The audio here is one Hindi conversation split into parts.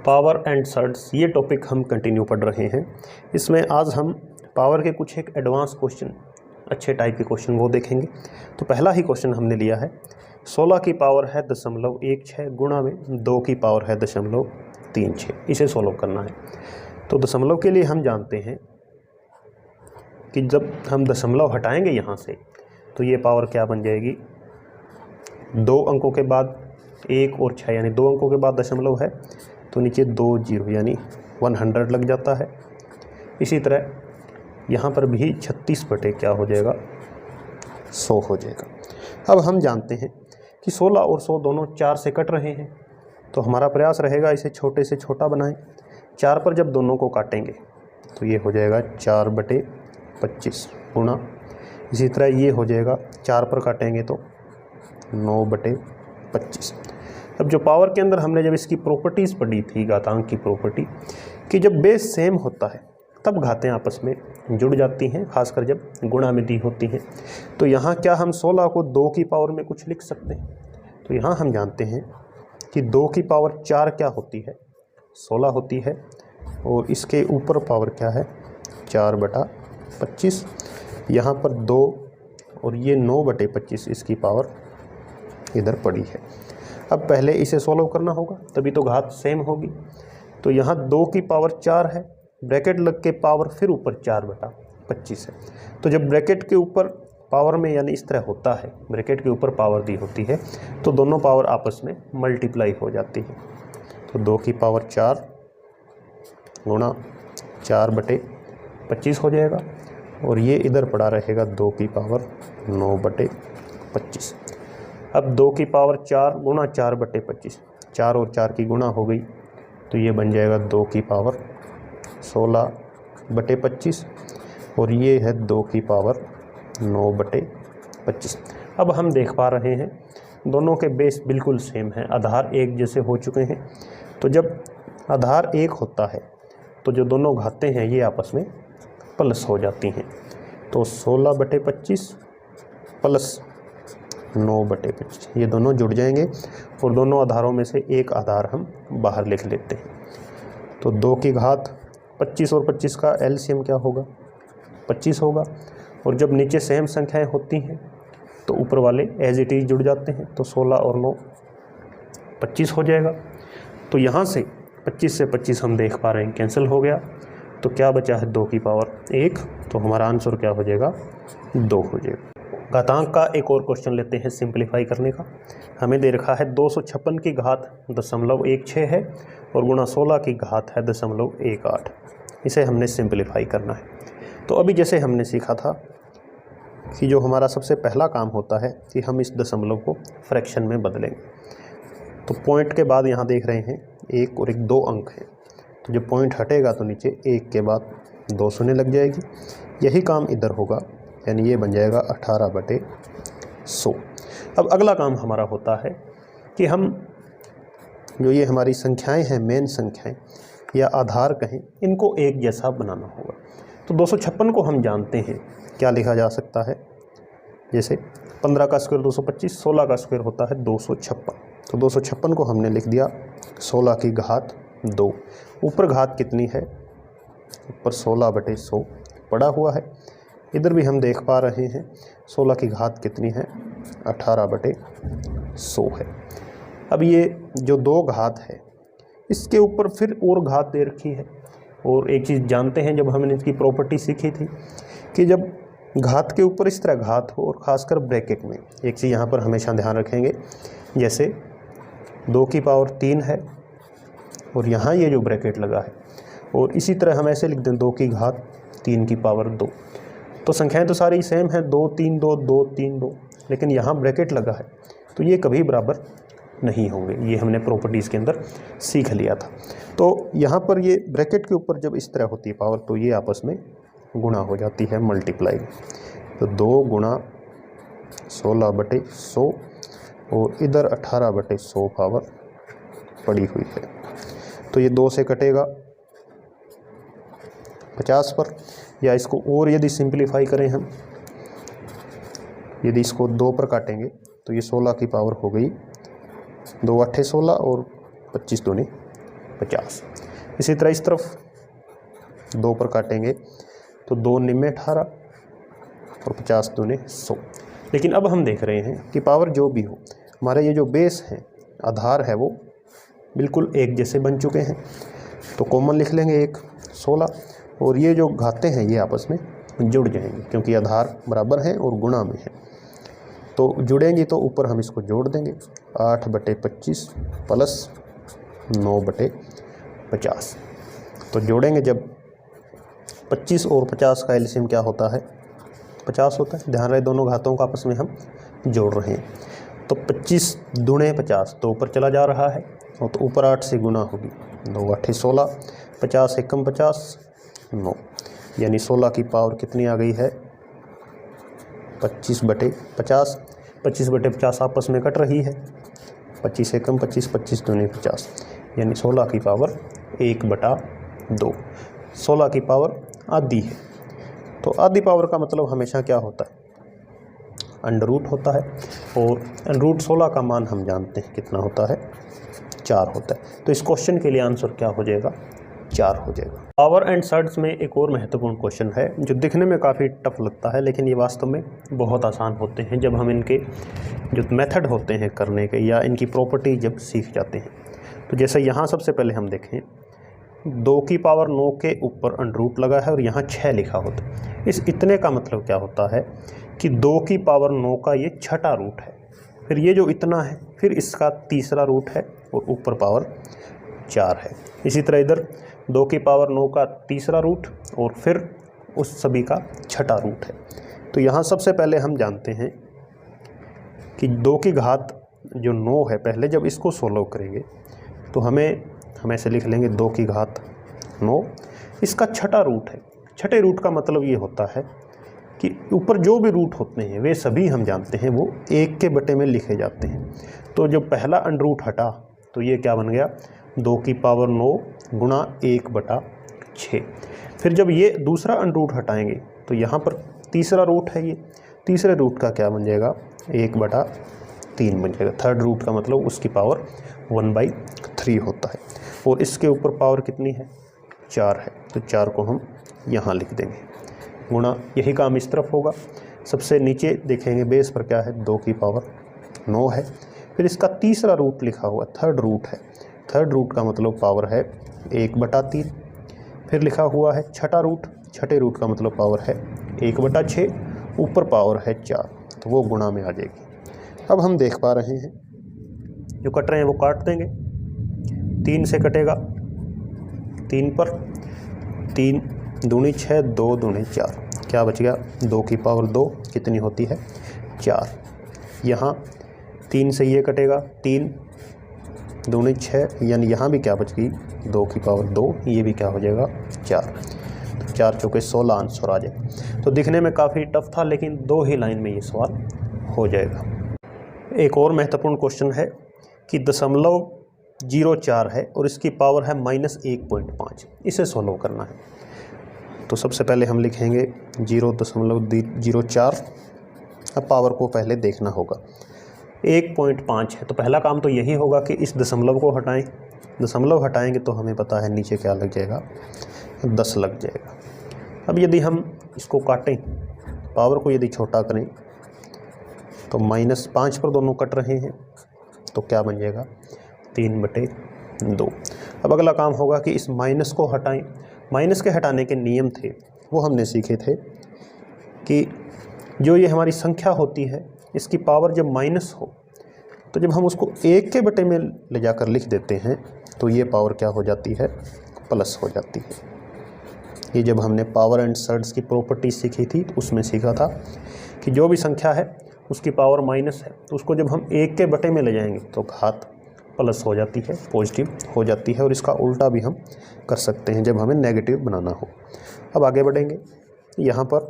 पावर एंड सर्ट्स, ये टॉपिक हम कंटिन्यू पढ़ रहे हैं। इसमें आज हम पावर के कुछ एक एडवांस क्वेश्चन, अच्छे टाइप के क्वेश्चन वो देखेंगे। तो पहला ही क्वेश्चन हमने लिया है 16 की पावर है 0.16 गुणा में 2 की पावर है 0.36, इसे सोल्व करना है। तो दशमलव के लिए हम जानते हैं कि जब हम दशमलव हटाएंगे यहाँ से तो ये पावर क्या बन जाएगी, 2 अंकों के बाद 1 और 6 यानी 2 अंकों के बाद दशमलव है तो नीचे 2 जीरो यानी 100 लग जाता है। इसी तरह यहाँ पर भी 36 बटे क्या हो जाएगा, 100 हो जाएगा। अब हम जानते हैं कि 16 और 100 दोनों 4 से कट रहे हैं, तो हमारा प्रयास रहेगा इसे छोटे से छोटा बनाएं। 4 पर जब दोनों को काटेंगे तो ये हो जाएगा 4/25 गुणा, इसी तरह ये हो जाएगा 4 पर काटेंगे तो 9/25। अब जो पावर के अंदर हमने जब इसकी प्रॉपर्टीज़ पढ़ी थी, घातांक की प्रॉपर्टी, कि जब बेस सेम होता है तब घातें आपस में जुड़ जाती हैं, खासकर जब गुणा में दी होती हैं। तो यहाँ क्या हम 16 को 2 की पावर में कुछ लिख सकते हैं? तो यहाँ हम जानते हैं कि 2 की पावर 4 क्या होती है, 16 होती है, और इसके ऊपर पावर क्या है, 4/25। यहाँ पर 2 और ये 9/25 इसकी पावर इधर पड़ी है। अब पहले इसे सोल्व करना होगा, तभी तो घात सेम होगी। तो यहाँ 2 की पावर 4 है, ब्रैकेट लग के पावर फिर ऊपर 4/25 है। तो जब ब्रैकेट के ऊपर पावर में यानी इस तरह होता है, ब्रैकेट के ऊपर पावर दी होती है तो दोनों पावर आपस में मल्टीप्लाई हो जाती है। तो 2 की पावर 4 गुणा 4/25 हो जाएगा, और ये इधर पड़ा रहेगा 2 की पावर 9/25। अब 2 की पावर 4 गुणा 4/25, 4 और 4 की गुणा हो गई तो ये बन जाएगा 2 की पावर 16/25, और ये है 2 की पावर 9/25। अब हम देख पा रहे हैं दोनों के बेस बिल्कुल सेम हैं, आधार एक जैसे हो चुके हैं। तो जब आधार एक होता है तो जो दोनों घातें हैं ये आपस में प्लस हो जाती हैं। तो 16/25 प्लस 9/25 ये दोनों जुड़ जाएंगे, और दोनों आधारों में से एक आधार हम बाहर लिख लेते हैं। तो 2 की घात 25 और 25 का एलसीएम क्या होगा, 25 होगा। और जब नीचे सेम संख्याएं होती हैं तो ऊपर वाले एज इट इज जुड़ जाते हैं। तो 16 और 9 25 हो जाएगा। तो यहाँ से 25 से 25 हम देख पा रहे हैं कैंसिल हो गया, तो क्या बचा है 2 की पावर 1। तो हमारा आंसर क्या हो जाएगा, 2 हो जाएगा। घातांक का एक और क्वेश्चन लेते हैं सिंप्लीफाई करने का। हमें दे रखा है 256 की घात 0.16 है और गुणा 16 की घात है 0.18। इसे हमने सिंप्लीफाई करना है। तो अभी जैसे हमने सीखा था कि जो हमारा सबसे पहला काम होता है कि हम इस दशमलव को फ्रैक्शन में बदलेंगे। तो पॉइंट के बाद यहाँ देख रहे हैं 1 और 2 अंक हैं, तो जब पॉइंट हटेगा तो नीचे 1 के बाद 2 शून्य लग जाएगी। यही काम इधर होगा, यानी ये बन जाएगा 18/100। अब अगला काम हमारा होता है कि हम जो ये हमारी संख्याएं हैं, मेन संख्याएं या आधार कहें, इनको एक जैसा बनाना होगा। तो 256 को हम जानते हैं क्या लिखा जा सकता है, जैसे 15 का स्क्वायर 225, 16 का स्क्वायर होता है 256। तो 256 को हमने लिख दिया 16 की घात 2। ऊपर घात कितनी है, ऊपर 16/100 पड़ा हुआ है। इधर भी हम देख पा रहे हैं 16 की घात कितनी है, 18/100 है। अब ये जो 2 घात है इसके ऊपर फिर और घात दे रखी है। और एक चीज़ जानते हैं, जब हमने इसकी प्रॉपर्टी सीखी थी कि जब घात के ऊपर इस तरह घात हो, और ख़ासकर ब्रैकेट में, एक चीज़ यहाँ पर हमेशा ध्यान रखेंगे, जैसे 2 की पावर 3 है और यहाँ ये जो ब्रैकेट लगा है, और इसी तरह हम ऐसे लिख दें 2 की घात 3 की पावर 2। तो संख्याएं तो सारी सेम है, 2 3 2 2 3 2, लेकिन यहाँ ब्रैकेट लगा है तो ये कभी बराबर नहीं होंगे। ये हमने प्रॉपर्टीज़ के अंदर सीख लिया था। तो यहाँ पर ये ब्रैकेट के ऊपर जब इस तरह होती है पावर तो ये आपस में गुणा हो जाती है, मल्टीप्लाई। तो 2 गुणा 16/100 और इधर 18/100 पावर पड़ी हुई है। तो ये 2 से कटेगा 50 पर, या इसको और यदि सिंप्लीफाई करें हम, यदि इसको 2 पर काटेंगे तो ये 16 की पावर हो गई 2 8 16 और 25 दूनी 50। इसी तरह इस तरफ 2 पर काटेंगे तो 2 निम्मे 18 और 50 दूने 100। लेकिन अब हम देख रहे हैं कि पावर जो भी हो, हमारे ये जो बेस है, आधार है, वो बिल्कुल एक जैसे बन चुके हैं। तो कॉमन लिख लेंगे 1 16, और ये जो घातें हैं ये आपस में जुड़ जाएंगी क्योंकि आधार बराबर है और गुणा में है। तो जुड़ेंगी तो ऊपर हम इसको जोड़ देंगे 8/25 प्लस 9/50। तो जोड़ेंगे जब 25 और 50 का एलसीएम क्या होता है? 50 होता है। ध्यान रहे दोनों घातों को आपस में हम जोड़ रहे हैं। तो 25 दूने 50 तो ऊपर चला जा रहा है और तो ऊपर 8 से गुना होगी, 2 8 16, 50 एकम 50 9, यानी 16 की पावर कितनी आ गई है? 25/50। 25/50 आपस में कट रही है, 25 एकम 25, 25 दूने 50, यानी 16 की पावर 1/2। 16 की पावर आधी है। तो आधी पावर का मतलब हमेशा क्या होता है? अंडर रूट होता है, और अंडर रूट 16 का मान हम जानते हैं कितना होता है? 4 होता है। तो इस क्वेश्चन के लिए आंसर क्या हो जाएगा? 4 हो जाएगा। पावर एंड सर्ड्स में एक और महत्वपूर्ण क्वेश्चन है जो दिखने में काफ़ी टफ लगता है, लेकिन ये वास्तव में बहुत आसान होते हैं जब हम इनके जो मेथड होते हैं करने के या इनकी प्रॉपर्टी जब सीख जाते हैं। तो जैसे यहाँ सबसे पहले हम देखें, 2 की पावर 9 के ऊपर अंडर रूट लगा है और यहाँ 6 लिखा होता है। इस इतने का मतलब क्या होता है कि 2 की पावर 9 का ये छठा रूट है, फिर ये जो इतना है फिर इसका तीसरा रूट है और ऊपर पावर 4 है। इसी तरह इधर 2 की पावर 9 का तीसरा रूट और फिर उस सभी का छठा रूट है। तो यहाँ सबसे पहले हम जानते हैं कि 2 की घात जो 9 है, पहले जब इसको सोल्व करेंगे तो हम ऐसे लिख लेंगे 2 की घात 9, इसका छठा रूट है। छठे रूट का मतलब ये होता है कि ऊपर जो भी रूट होते हैं वे सभी हम जानते हैं वो 1 के बटे में लिखे जाते हैं। तो जो पहला अंडर रूट हटा तो ये क्या बन गया? 2 की पावर 9 गुणा 1/6। फिर जब ये दूसरा अंडर रूट हटाएंगे तो यहाँ पर तीसरा रूट है, ये तीसरे रूट का क्या बन जाएगा? 1/3 बन जाएगा। थर्ड रूट का मतलब उसकी पावर 1/3 होता है, और इसके ऊपर पावर कितनी है? 4 है। तो 4 को हम यहाँ लिख देंगे, गुणा यही काम इस तरफ होगा। सबसे नीचे देखेंगे बेस पर क्या है? 2 की पावर 9 है, फिर इसका तीसरा रूट लिखा हुआ थर्ड रूट है। थर्ड रूट का मतलब पावर है 1/3। फिर लिखा हुआ है छठा रूट, छठे रूट का मतलब पावर है 1/6, ऊपर पावर है 4, तो वो गुणा में आ जाएगी। अब हम देख पा रहे हैं जो कट रहे हैं वो काट देंगे। 3 से कटेगा, 3 पर 3 दूनी 6, 2 दूनी 4, क्या बच गया? 2 की पावर 2 कितनी होती है? 4। यहाँ 3 से ये कटेगा, 3 दूनी 6, यानी यहाँ भी क्या बच गई? 2 की पावर 2, ये भी क्या हो जाएगा? 4। तो 4 चौके 16 आंसर आ जाए। तो दिखने में काफ़ी टफ था, लेकिन 2 ही लाइन में ये सवाल हो जाएगा। एक और महत्वपूर्ण क्वेश्चन है कि 0.04 है और इसकी पावर है -1.5, इसे सोल्व करना है। तो सबसे पहले हम लिखेंगे 0.04। अब पावर को पहले देखना होगा। 1.5 है तो पहला काम तो यही होगा कि इस दशमलव को हटाएं। दशमलव हटाएंगे तो हमें पता है नीचे क्या लग जाएगा? 10 लग जाएगा। अब यदि हम इसको काटें, पावर को यदि छोटा करें तो -5 पर दोनों कट रहे हैं, तो क्या बन जाएगा? 3/2। अब अगला काम होगा कि इस माइनस को हटाएं। माइनस के हटाने के नियम थे वो हमने सीखे थे कि जो ये हमारी संख्या होती है इसकी पावर जब माइनस हो तो जब हम उसको 1 के बटे में ले जाकर लिख देते हैं तो ये पावर क्या हो जाती है? प्लस हो जाती है। ये जब हमने पावर एंड सर्ड्स की प्रॉपर्टी सीखी थी तो उसमें सीखा था कि जो भी संख्या है उसकी पावर माइनस है तो उसको जब हम 1 के बटे में ले जाएंगे तो घात प्लस हो जाती है, पॉजिटिव हो जाती है, और इसका उल्टा भी हम कर सकते हैं जब हमें नेगेटिव बनाना हो। अब आगे बढ़ेंगे। यहाँ पर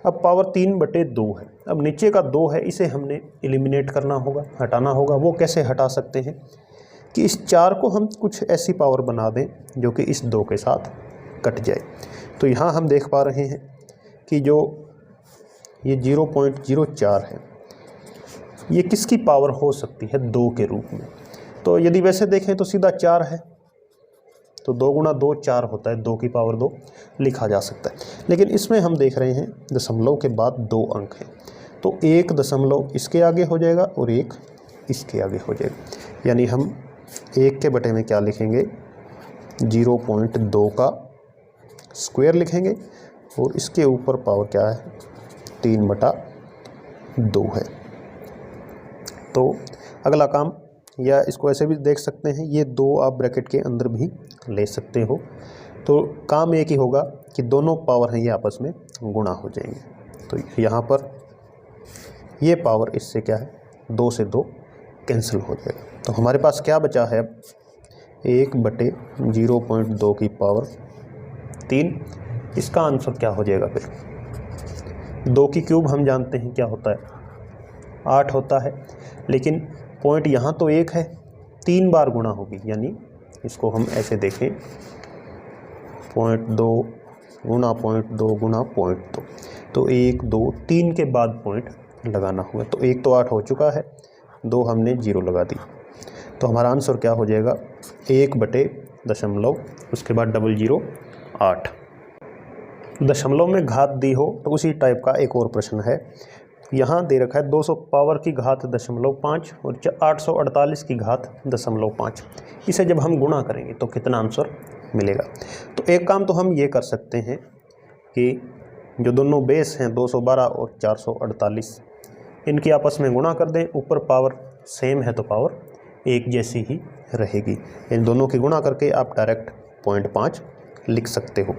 अब पावर 3/2 है। अब नीचे का 2 है, इसे हमने एलिमिनेट करना होगा, हटाना होगा। वो कैसे हटा सकते हैं कि इस 4 को हम कुछ ऐसी पावर बना दें जो कि इस 2 के साथ कट जाए। तो यहाँ हम देख पा रहे हैं कि जो ये 0.04 है ये किसकी पावर हो सकती है? 2 के रूप में। तो यदि वैसे देखें तो सीधा 4 है, तो 2 गुणा 2 4 होता है, 2 की पावर 2 लिखा जा सकता है। लेकिन इसमें हम देख रहे हैं दशमलव के बाद 2 अंक हैं, तो 1 दशमलव इसके आगे हो जाएगा और 1 इसके आगे हो जाएगा। यानी हम 1 के बटे में क्या लिखेंगे, 0.2 का स्क्वायर लिखेंगे और इसके ऊपर पावर क्या है, 3/2 है। तो अगला काम, या इसको ऐसे भी देख सकते हैं, ये 2 आप ब्रैकेट के अंदर भी ले सकते हो। तो काम एक ही होगा कि दोनों पावर हैं ये आपस में गुणा हो जाएंगे। तो यहाँ पर ये पावर इससे क्या है, 2 से 2 कैंसिल हो जाएगा। तो हमारे पास क्या बचा है अब, 1/0.2 की पावर 3। इसका आंसर क्या हो जाएगा फिर, 2 की क्यूब हम जानते हैं क्या होता है, 8 होता है। लेकिन पॉइंट यहाँ तो 1 है, 3 बार गुणा होगी, यानी इसको हम ऐसे देखें 0.2 गुणा 0.2 गुणा 0.2, तो 1 2 3 के बाद पॉइंट लगाना हुआ। तो 1 तो 8 हो चुका है, 2 हमने 0 लगा दी, तो हमारा आंसर क्या हो जाएगा, 1/0 उसके बाद 0 8। दशमलव में घात दी हो तो उसी टाइप का एक और प्रश्न है। यहाँ दे रखा है 200 पावर की घात 0.5 और 848 की घात 0.5। इसे जब हम गुणा करेंगे तो कितना आंसर मिलेगा। तो एक काम तो हम ये कर सकते हैं कि जो दोनों बेस हैं 212 और 448, इनकी आपस में गुणा कर दें। ऊपर पावर सेम है तो पावर एक जैसी ही रहेगी। इन दोनों की गुणा करके आप डायरेक्ट 0.5 लिख सकते हो।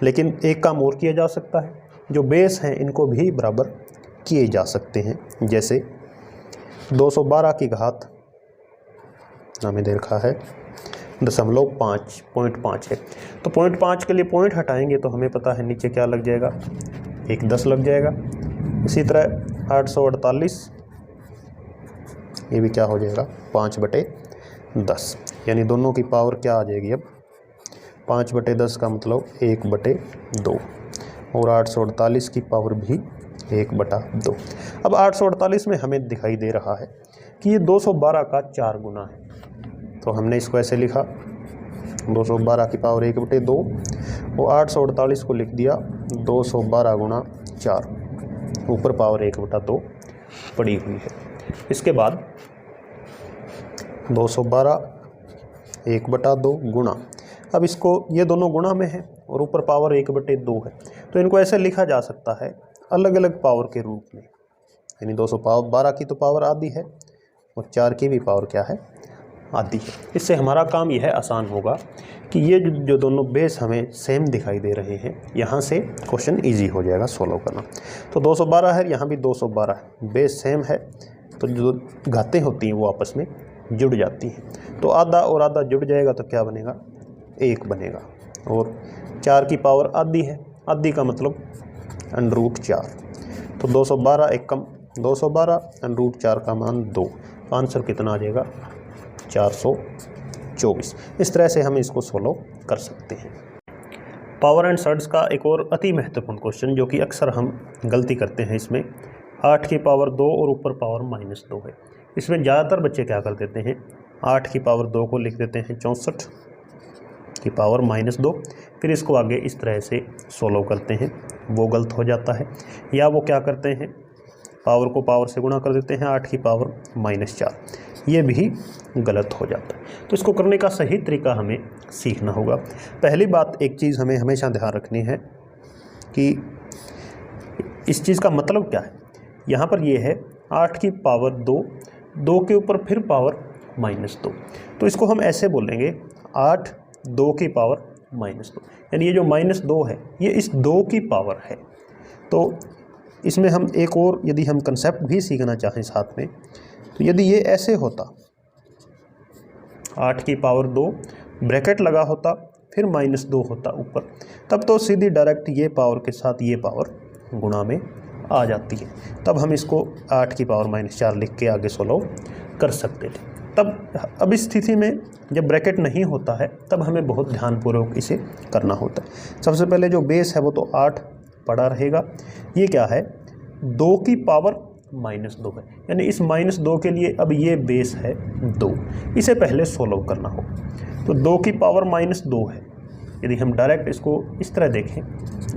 लेकिन एक काम और किया जा सकता है, जो बेस हैं इनको भी बराबर किए जा सकते हैं। जैसे 212 की घात हमें दे रखा है 0.5 है, तो 0.5 के लिए पॉइंट हटाएंगे तो हमें पता है नीचे क्या लग जाएगा, एक 10 लग जाएगा। इसी तरह 848 ये भी क्या हो जाएगा, 5/10, यानी दोनों की पावर क्या आ जाएगी अब, 5/10 का मतलब 1/2 और 848 की पावर भी 1/2। अब 848 में हमें दिखाई दे रहा है कि ये 212 का 4 गुना है, तो हमने इसको ऐसे लिखा 212 की पावर 1/2 और 848 को लिख दिया 212 गुणा 4, ऊपर पावर 1/2 पड़ी हुई है। इसके बाद 212 1/2 गुणा, अब इसको ये दोनों गुणा में है और ऊपर पावर 1/2 है, तो इनको ऐसे लिखा जा सकता है अलग अलग पावर के रूप में। यानी 212 की तो पावर आधी है और 4 की भी पावर क्या है, आधी है। इससे हमारा काम यह आसान होगा कि ये जो दोनों बेस हमें सेम दिखाई दे रहे हैं, यहाँ से क्वेश्चन इजी हो जाएगा सॉल्व करना। तो 212 है, यहाँ भी 212 है, बेस सेम है तो जो घातें होती हैं वो आपस में जुड़ जाती हैं। तो आधा और आधा जुड़ जाएगा तो क्या बनेगा, 1 बनेगा। और 4 की पावर आधी है, आधी का मतलब √4, तो 212 एक कम 212 √4 का मान 2, आंसर कितना आ जाएगा, 424। इस तरह से हम इसको सॉल्व कर सकते हैं। पावर एंड सर्ड्स का एक और अति महत्वपूर्ण क्वेश्चन जो कि अक्सर हम गलती करते हैं, इसमें 8 की पावर 2 और ऊपर पावर -2 है। इसमें ज़्यादातर बच्चे क्या कर देते हैं, 8 की पावर 2 को लिख देते हैं 64 की पावर -2, फिर इसको आगे इस तरह से सॉल्व करते हैं, वो गलत हो जाता है। या वो क्या करते हैं, पावर को पावर से गुणा कर देते हैं 8 की पावर -4, ये भी गलत हो जाता है। तो इसको करने का सही तरीका हमें सीखना होगा। पहली बात, एक चीज़ हमें हमेशा ध्यान रखनी है कि इस चीज़ का मतलब क्या है। यहाँ पर ये है 8 की पावर 2, 2 के ऊपर फिर पावर -2, तो इसको हम ऐसे बोलेंगे 8 2 की पावर -2, यानी ये जो -2 है ये इस 2 की पावर है। तो इसमें हम एक और यदि हम कंसेप्ट भी सीखना चाहें साथ में, तो यदि ये ऐसे होता 8 की पावर 2 ब्रैकेट लगा होता फिर -2 होता ऊपर, तब तो सीधी डायरेक्ट ये पावर के साथ ये पावर गुणा में आ जाती है, तब हम इसको 8 की पावर -4 लिख के आगे सॉल्व कर सकते थे। तब अब इस स्थिति में जब ब्रैकेट नहीं होता है तब हमें बहुत ध्यानपूर्वक इसे करना होता है। सबसे पहले जो बेस है वो तो 8 पड़ा रहेगा। ये क्या है, 2 की पावर -2 है, यानी इस -2 के लिए अब ये बेस है 2, इसे पहले सोल्व करना हो। तो 2 की पावर -2 है, यदि हम डायरेक्ट इसको इस तरह देखें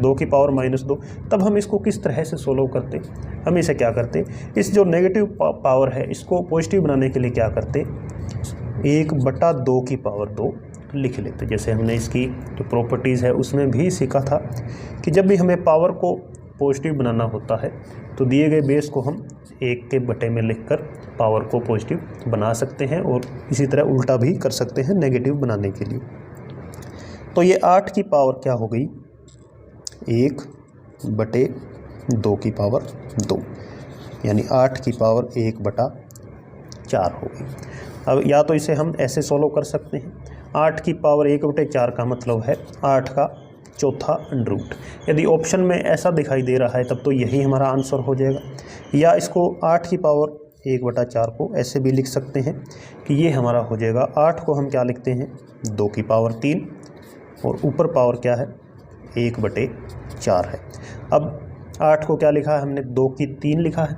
2 की पावर -2, तब हम इसको किस तरह से सोल्व करते, हम इसे क्या करते, इस जो नेगेटिव पावर है इसको पॉजिटिव बनाने के लिए क्या करते, 1/2 की पावर 2 लिख लेते। जैसे हमने इसकी जो प्रॉपर्टीज़ है उसमें भी सीखा था कि जब भी हमें पावर को पॉजिटिव बनाना होता है तो दिए गए बेस को हम 1 के बटे में लिखकर पावर को पॉजिटिव बना सकते हैं, और इसी तरह उल्टा भी कर सकते हैं नेगेटिव बनाने के लिए। तो ये 8 की पावर क्या हो गई, 1/2 की पावर 2, यानी 8 की पावर 1/4 हो गई। अब या तो इसे हम ऐसे सोल्व कर सकते हैं, 8 की पावर 1/4 का मतलब है 8 का चौथा अंडर-रूट। यदि ऑप्शन में ऐसा दिखाई दे रहा है तब तो यही हमारा आंसर हो जाएगा। या इसको 8 की पावर 1/4 को ऐसे भी लिख सकते हैं कि ये हमारा हो जाएगा, 8 को हम क्या लिखते हैं 2 की पावर 3, और ऊपर पावर क्या है 1/4 है। अब 8 को क्या लिखा है हमने, 2 की 3 लिखा है,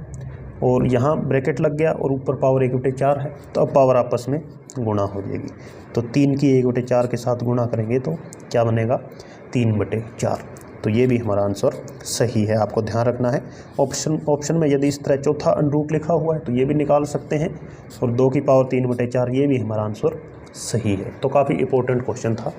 और यहाँ ब्रैकेट लग गया और ऊपर पावर 1/4 है, तो अब पावर आपस में गुणा हो जाएगी। तो 3 की 1/4 के साथ गुणा करेंगे तो क्या बनेगा 3/4। तो ये भी हमारा आंसर सही है, आपको ध्यान रखना है। ऑप्शन में यदि इस तरह चौथा अंडर-रूट लिखा हुआ है तो ये भी निकाल सकते हैं, और 2 की पावर 3/4 ये भी हमारा आंसर सही है। तो काफ़ी इंपॉर्टेंट क्वेश्चन था।